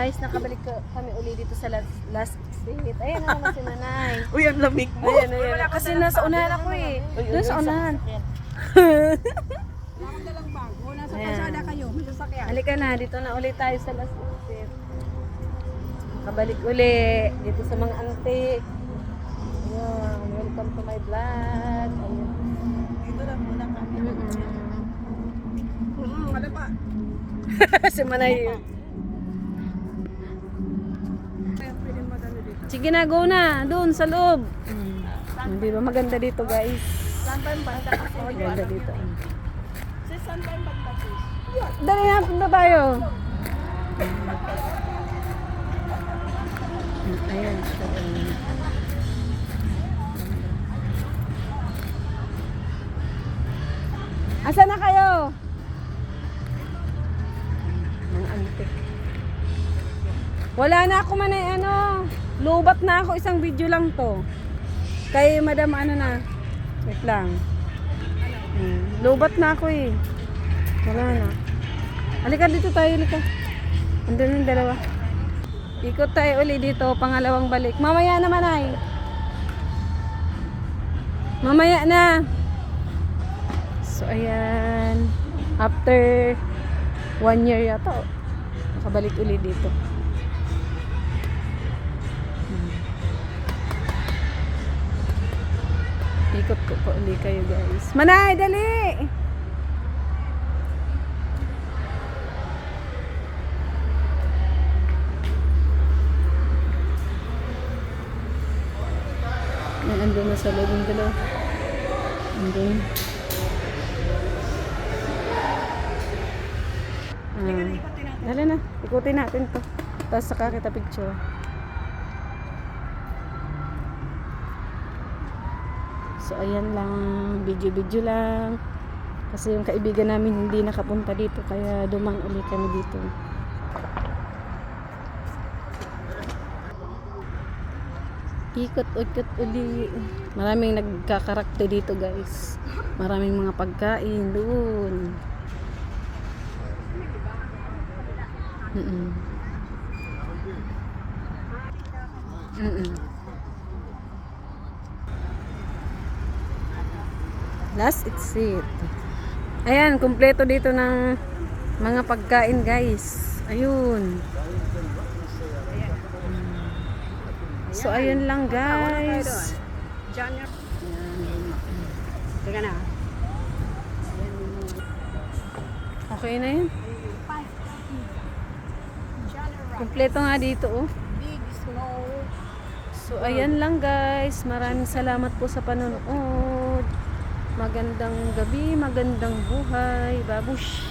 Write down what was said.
guys, nakabalik kami uli dito sa last street. Ayan na naman si Nanay. Uy, ang lamig mo. Ayan, ayan. Kasi nasa unahan ako eh. Doon sa unahan. Wala akong dalang bag. O, nasa kalsada kayo. May sasakyan. Halika na, dito na ulit tayo sa last street. Nakabalik uli dito sa mga antique. Ayan, welcome to my vlog. Ayan. Dito lang muna kami. Ano pa? Si Manay. Pwede madalo dito. Sige na, go na. Doon sa loob. Hindi ba maganda dito, guys? Saan pa yung banda? Maganda dito. Sis, saan pa yung banda, sis? Dali na, punta tayo. Ayan. Asa na kayo? Mga antik. Wala na ako man ay ano. Lubat na ako, isang video lang to. Kay madam ano na. Wait lang. Lubat na ako eh. Wala na. Halika dito tayo, halika. Andun yung dalawa. Ikot tayo uli dito, pangalawang balik. Mamaya naman ay. Mamaya na. So ayan. After 1 year yata. Nakabalik uli dito. Ikot ko po uli kayo guys. Manay, dali! Andun na sa loob ng dalawa. Andun. Dali na. Ikutin natin to. Tapos saka kita picture. So ayan lang. Video lang. Kasi yung kaibigan namin hindi nakapunta dito. Kaya duman ulit kami dito. Ikot uli. Maraming nagkakarakter dito guys. Maraming mga pagkain doon. Last exit. Ayan, kumpleto dito ng mga pagkain guys. Ayun. So ayun lang guys. Teka na. Okay na yun. Kumpleto nga dito oh. Big, small. So ayan lang guys. Maraming salamat po sa panonood. Magandang gabi, magandang buhay. Babush.